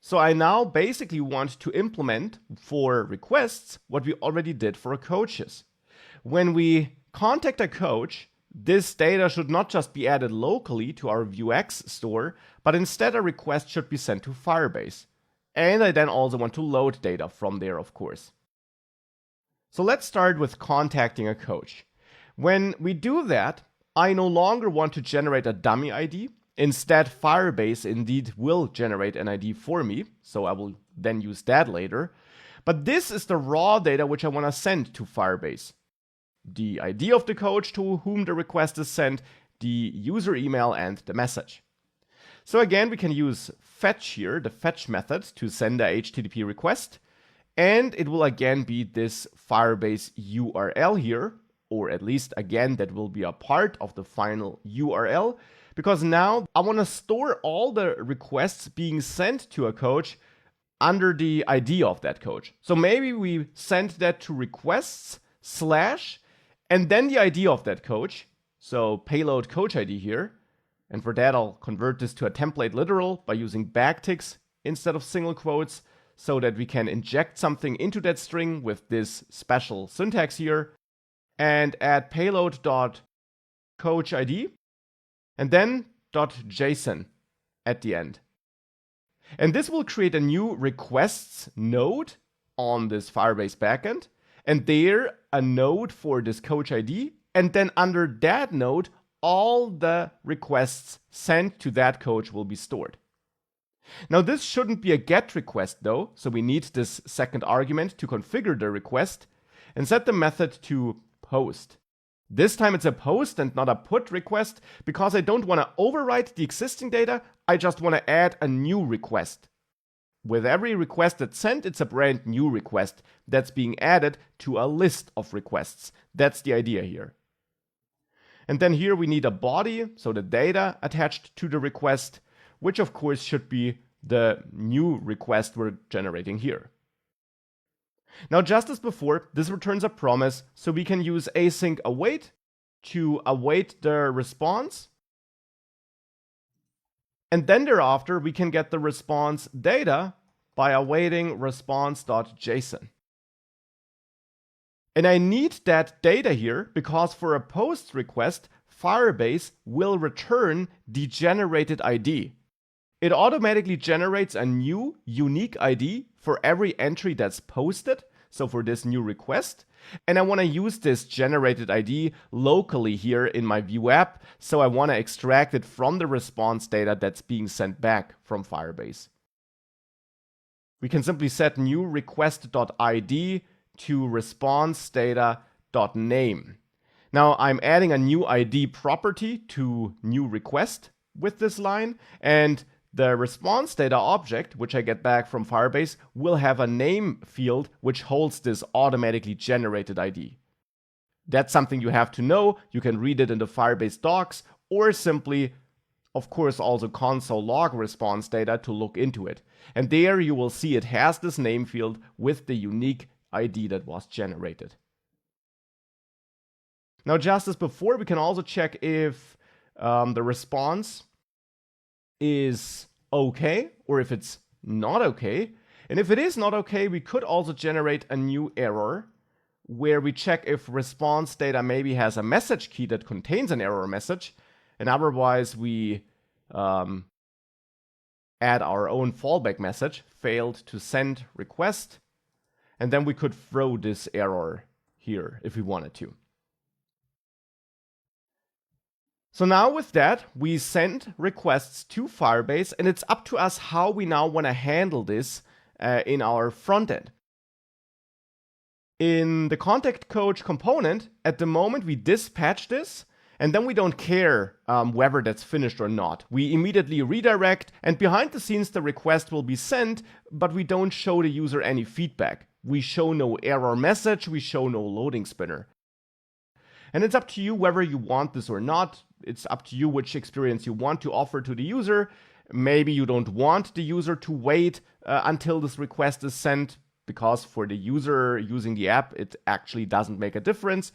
So I now basically want to implement for requests what we already did for coaches. When we contact a coach, this data should not just be added locally to our Vuex store, but instead a request should be sent to Firebase. And I then also want to load data from there, of course. So let's start with contacting a coach. When we do that, I no longer want to generate a dummy ID. Instead, Firebase indeed will generate an ID for me, so I will then use that later. But this is the raw data which I want to send to Firebase. The ID of the coach to whom the request is sent, the user email, and the message. So again, we can use fetch here, the fetch method, to send a HTTP request. And it will again be this Firebase URL here, or at least again, that will be a part of the final URL. Because now I want to store all the requests being sent to a coach under the ID of that coach. So maybe we send that to requests / and then the ID of that coach. So payload coach ID here. And for that, I'll convert this to a template literal by using backticks instead of single quotes so that we can inject something into that string with this special syntax here and add payload.coach ID and then .json at the end. And this will create a new requests node on this Firebase backend. And there, a node for this coach ID. And then under that node, all the requests sent to that coach will be stored. Now, this shouldn't be a GET request, though. So we need this second argument to configure the request and set the method to post. This time it's a post and not a put request because I don't want to overwrite the existing data. I just want to add a new request. With every request that's sent, it's a brand new request that's being added to a list of requests. That's the idea here. And then here we need a body, so the data attached to the request, which of course should be the new request we're generating here. Now, just as before, this returns a promise, so we can use async await to await the response. And then thereafter, we can get the response data by awaiting response.json. And I need that data here because for a post request, Firebase will return the generated ID. It automatically generates a new unique ID for every entry that's posted, so for this new request. And I want to use this generated ID locally here in my Vue app, so I want to extract it from the response data that's being sent back from Firebase. We can simply set new request.id to response data.name. Now I'm adding a new ID property to new request with this line, and the response data object, which I get back from Firebase, will have a name field which holds this automatically generated ID. That's something you have to know. You can read it in the Firebase docs, or simply, of course, also console log response data to look into it. And there you will see it has this name field with the unique ID that was generated. Now, just as before, we can also check if the response is okay or if it's not okay. And if it is not okay, we could also generate a new error where we check if response data maybe has a message key that contains an error message, and otherwise we add our own fallback message, failed to send request, and then we could throw this error here if we wanted to. So now with that, we send requests to Firebase, and it's up to us how we now want to handle this in our front end. In the contact coach component, at the moment we dispatch this, and then we don't care whether that's finished or not. We immediately redirect, and behind the scenes the request will be sent, but we don't show the user any feedback. We show no error message, we show no loading spinner. And it's up to you whether you want this or not. It's up to you which experience you want to offer to the user. Maybe you don't want the user to wait until this request is sent. because for the user using the app, it actually doesn't make a difference.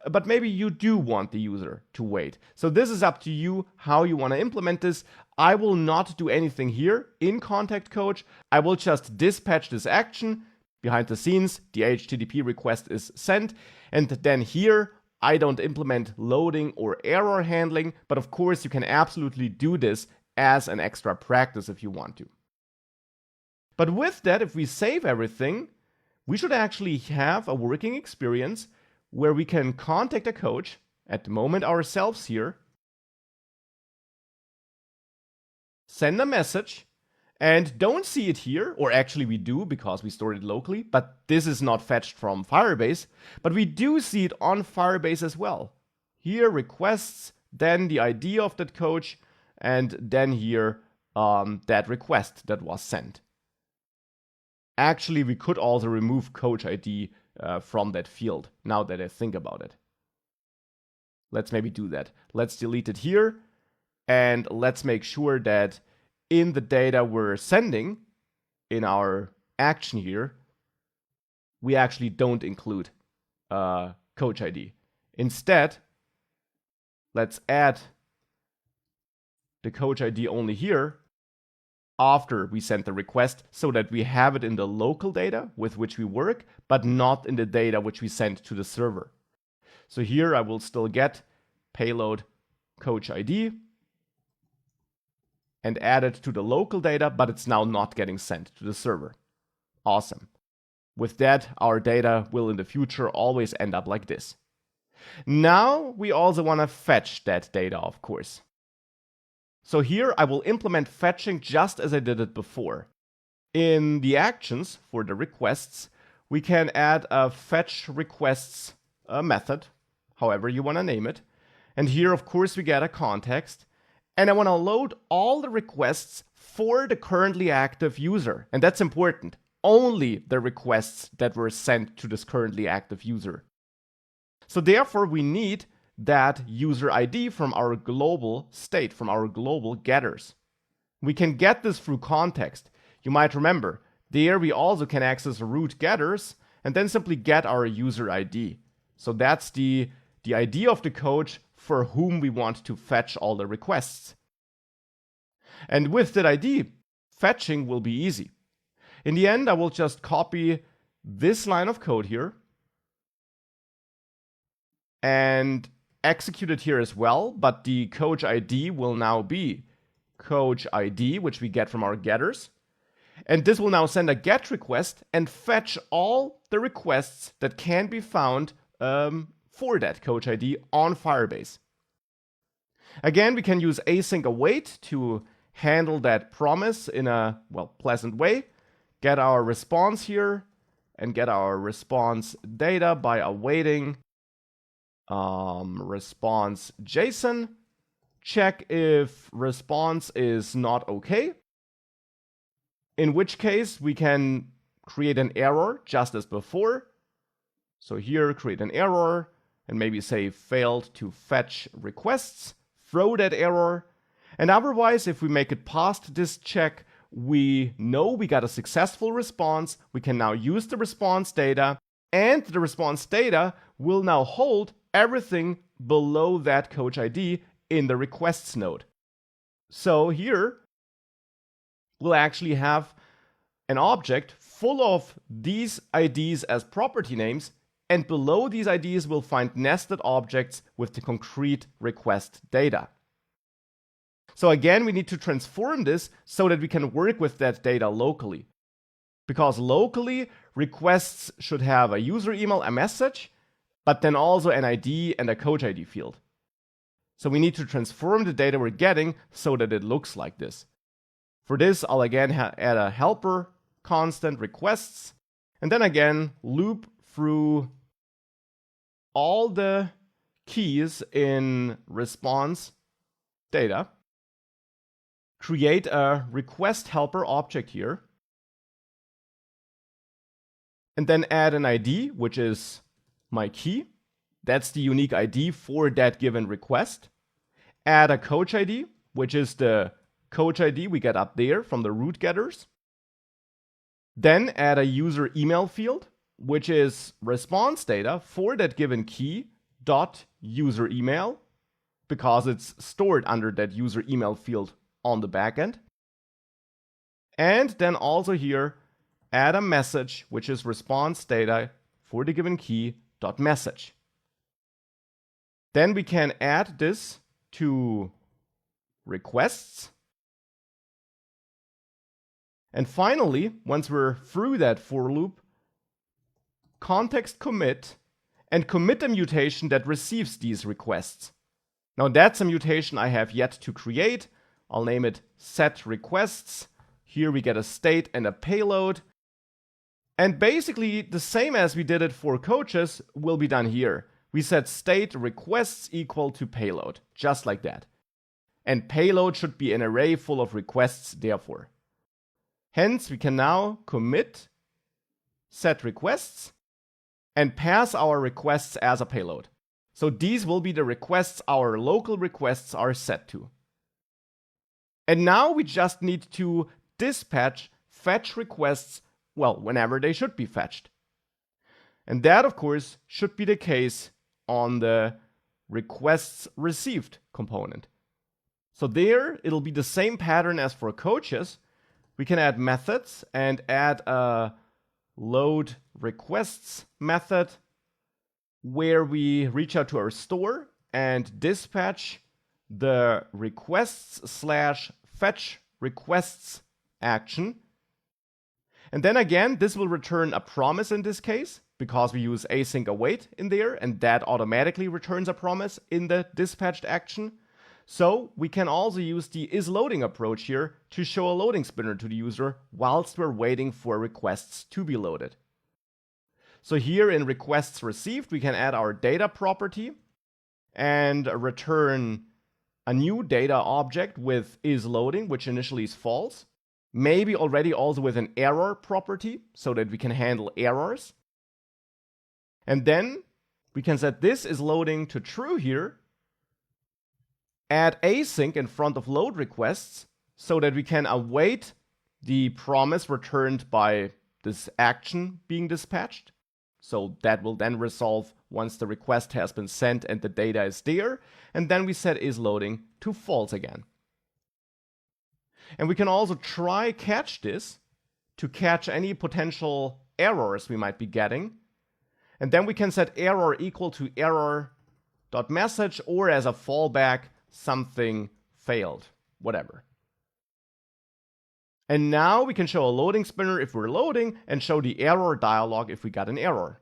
But maybe you do want the user to wait. So this is up to you how you want to implement this. I will not do anything here in Contact Coach. I will just dispatch this action. Behind the scenes, the HTTP request is sent. And then here, I don't implement loading or error handling. But of course, you can absolutely do this as an extra practice if you want to. But with that, if we save everything, we should actually have a working experience where we can contact a coach, at the moment ourselves here, send a message, and don't see it here, or actually we do because we stored it locally, but this is not fetched from Firebase, but we do see it on Firebase as well. Here, requests, then the ID of that coach, and then here, that request that was sent. Actually, we could also remove coach ID from that field, now that I think about it. Let's maybe do that. Let's delete it here, and let's make sure that in the data we're sending, in our action here, we actually don't include coach ID. Instead, let's add the coach ID only here after we send the request so that we have it in the local data with which we work, but not in the data which we send to the server. So here I will still get payload coach ID and add it to the local data, but it's now not getting sent to the server. Awesome. With that, our data will in the future always end up like this. Now we also want to fetch that data, of course. So here I will implement fetching just as I did it before. In the actions for the requests, we can add a fetch requests method, however you want to name it. And here, of course, we get a context. And I want to load all the requests for the currently active user. And that's important. Only the requests that were sent to this currently active user. So therefore, we need that user ID from our global state, from our global getters. We can get this through context. You might remember, there we also can access root getters and then simply get our user ID. So that's the ID of the coach for whom we want to fetch all the requests. And with that ID, fetching will be easy. In the end, I will just copy this line of code here and execute it here as well, but the coach ID will now be coach ID, which we get from our getters. And this will now send a GET request and fetch all the requests that can be found for that coach ID on Firebase. Again, we can use async await to handle that promise in a, pleasant way. Get our response here and get our response data by awaiting response JSON. Check if response is not okay. In which case, we can create an error just as before. So here, create an error and maybe say failed to fetch requests. Throw that error. And otherwise, if we make it past this check, we know we got a successful response. We can now use the response data, and the response data will now hold everything below that coach ID in the requests node. So here, we'll actually have an object full of these IDs as property names, and below these IDs we'll find nested objects with the concrete request data. So again, we need to transform this so that we can work with that data locally. Because locally, requests should have a user email, a message, but then also an ID and a coach ID field. So we need to transform the data we're getting so that it looks like this. For this, I'll again add a helper constant requests, and then again loop through all the keys in response data. Create a request helper object here, and then add an ID, which is my key. That's the unique ID for that given request. Add a coach ID, which is the coach ID we get up there from the root getters. Then add a user email field, which is response data for that given key dot user email, because it's stored under that user email field on the backend. And then also here, add a message, which is response data for the given key dot message. Then we can add this to requests. And finally, once we're through that for loop, context commit and commit a mutation that receives these requests. Now that's a mutation I have yet to create. I'll name it set requests. Here we get a state and a payload. And basically the same as we did it for coaches will be done here. We set state requests equal to payload, just like that. And payload should be an array full of requests therefore. Hence we can now commit set requests and pass our requests as a payload. So these will be the requests our local requests are set to. And now we just need to dispatch fetch requests, well, whenever they should be fetched. And that, of course, should be the case on the requests received component. So there, it'll be the same pattern as for coaches. We can add methods and add a load requests method where we reach out to our store and dispatch the requests/fetch requests action. And then again, this will return a promise in this case because we use async await in there, and that automatically returns a promise in the dispatched action. So we can also use the isLoading approach here to show a loading spinner to the user whilst we're waiting for requests to be loaded. So here in requests received, we can add our data property and return a new data object with isLoading, which initially is false. Maybe already also with an error property so that we can handle errors. And then we can set this isLoading to true here. Add async in front of load requests so that we can await the promise returned by this action being dispatched. So that will then resolve once the request has been sent and the data is there. And then we set isLoading to false again. And we can also try catch this to catch any potential errors we might be getting. And then we can set error equal to error.message, or as a fallback, something failed, whatever. And now we can show a loading spinner if we're loading and show the error dialog if we got an error.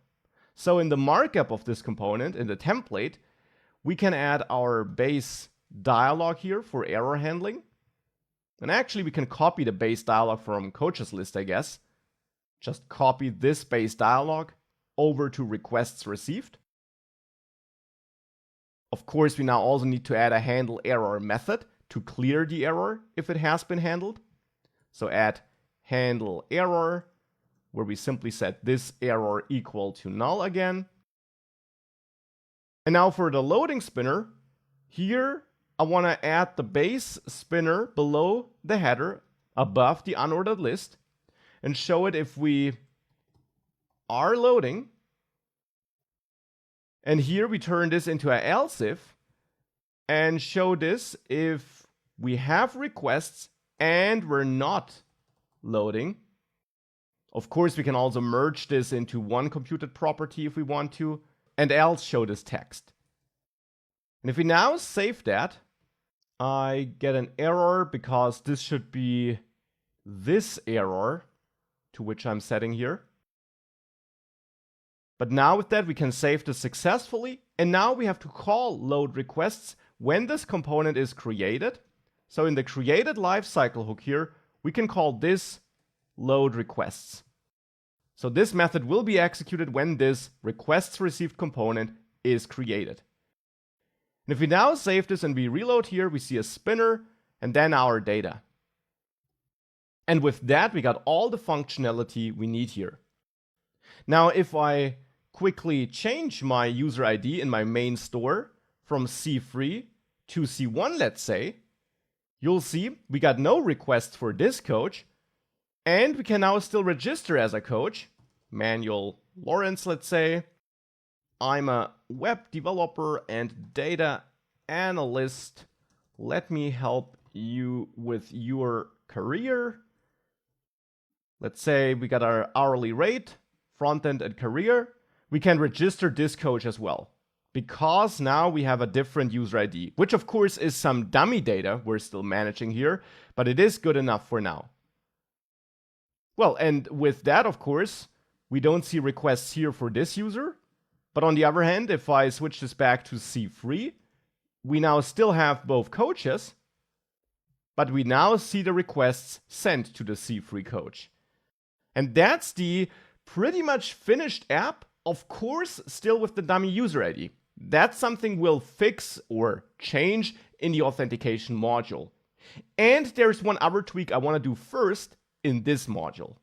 So in the markup of this component, in the template, we can add our base dialog here for error handling. And actually we can copy the base dialog from coaches list, I guess. Just copy this base dialog over to requests received. Of course, we now also need to add a handle error method to clear the error if it has been handled. So add handle error, where we simply set this error equal to null again. And now for the loading spinner, here I want to add the base spinner below the header above the unordered list and show it if we are loading. And here we turn this into an else if and show this if we have requests and we're not loading. Of course, we can also merge this into one computed property if we want to, and else show this text. And if we now save that, I get an error because this should be this error to which I'm setting here. But now with that, we can save this successfully. And now we have to call load requests when this component is created. So in the created lifecycle hook here, we can call this load requests. So this method will be executed when this requests received component is created. And if we now save this and we reload here, we see a spinner and then our data. And with that, we got all the functionality we need here. Now, if I quickly change my user ID in my main store from C3 to C1, let's say, you'll see we got no requests for this coach, And we can now still register as a coach. Manuel Lawrence, let's say. I'm a web developer and data analyst. Let me help you with your career. Let's say we got our hourly rate, front-end and career. We can register this coach as well, because now we have a different user ID, which of course is some dummy data we're still managing here, but it is good enough for now. Well, and with that, of course, we don't see requests here for this user. But on the other hand, if I switch this back to C3, we now still have both coaches, but we now see the requests sent to the C3 coach. And that's the pretty much finished app, of course, still with the dummy user ID. That's something we'll fix or change in the authentication module. And there's one other tweak I want to do first in this module.